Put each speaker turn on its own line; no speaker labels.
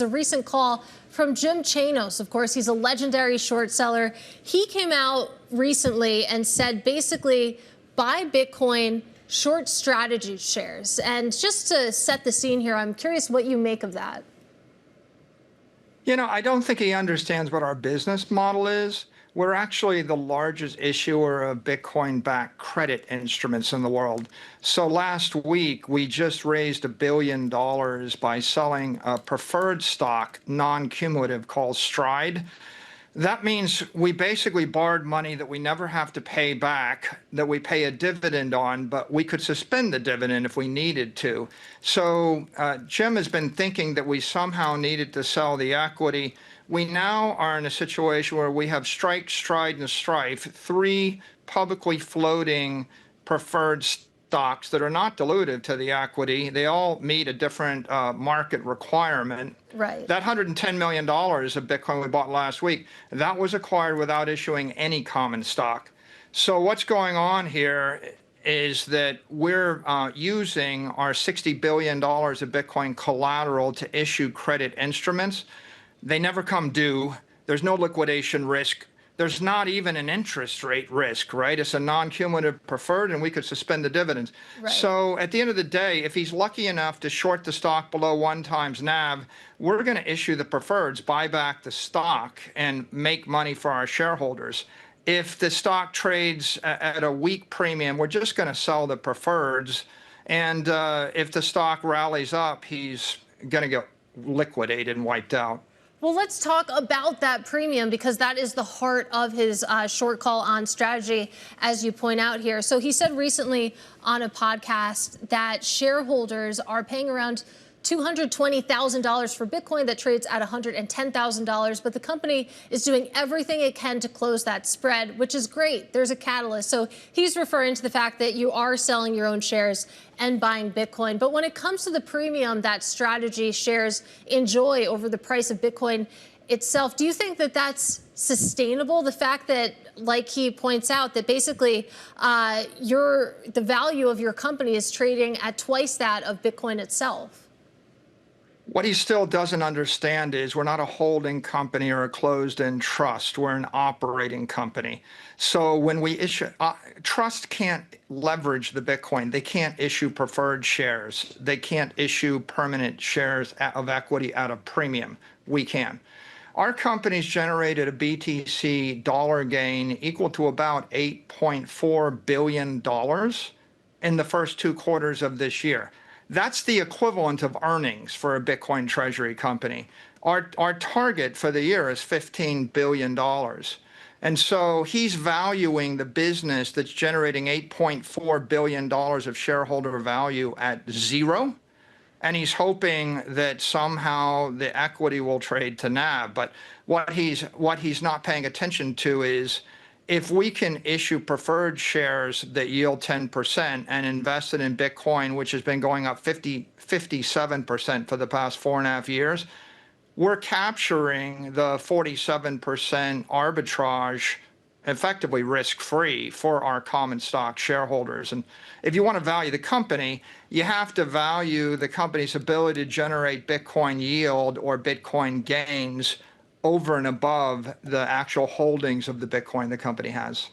A recent call from Jim Chanos. Of course, he's a legendary short seller. He came out recently and said, basically, buy Bitcoin, short strategy shares. And just to set the scene here, I'm curious what you make of that.
You know, I don't think he understands what our business model is. We're actually the largest issuer of Bitcoin-backed credit instruments in the world. So last week, we just raised $1 billion by selling a preferred stock, non-cumulative, called Stride. That means we basically borrowed money that we never have to pay back, that we pay a dividend on, but we could suspend the dividend if we needed to. So Jim has been thinking that we somehow needed to sell the equity. We now are in a situation where we have Strike, Stride, and Strife, three publicly floating preferred stocks that are not dilutive to the equity. They all meet a different market requirement.
Right.
That $110 million of Bitcoin we bought last week, that was acquired without issuing any common stock. So what's going on here is that we're using our $60 billion of Bitcoin collateral to issue credit instruments. They never come due. There's no liquidation risk. There's not even an interest rate risk, right? It's a non-cumulative preferred, and we could suspend the dividends.
Right.
So at the end of the day, if he's lucky enough to short the stock below 1x NAV, we're going to issue the preferreds, buy back the stock, and make money for our shareholders. If the stock trades at a weak premium, we're just going to sell the preferreds. And if the stock rallies up, he's going to get liquidated and wiped out.
Well, let's talk about that premium, because that is the heart of his short call on strategy, as you point out here. So he said recently on a podcast that shareholders are paying around $220,000 for Bitcoin that trades at $110,000, but the company is doing everything it can to close that spread, which is great. There's a catalyst. So he's referring to the fact that you are selling your own shares and buying Bitcoin. But when it comes to the premium that strategy shares enjoy over the price of Bitcoin itself, do you think that that's sustainable? The fact that, like he points out, that basically the value of your company is trading at twice that of Bitcoin itself.
What he still doesn't understand is we're not a holding company or a closed-end trust. We're an operating company. So when we issue, trust can't leverage the Bitcoin. They can't issue preferred shares. They can't issue permanent shares of equity at a premium. We can. Our company's generated a BTC dollar gain equal to about $8.4 billion in the first 2 quarters of this year. That's the equivalent of earnings for a Bitcoin treasury company. Our target for the year is $15 billion. And so he's valuing the business that's generating $8.4 billion of shareholder value at zero. And he's hoping that somehow the equity will trade to NAV. But what he's not paying attention to is, if we can issue preferred shares that yield 10% and invest it in Bitcoin, which has been going up 57% for the past 4.5 years, we're capturing the 47% arbitrage effectively risk-free for our common stock shareholders. And if you want to value the company, you have to value the company's ability to generate Bitcoin yield or Bitcoin gains over and above the actual holdings of the Bitcoin the company has.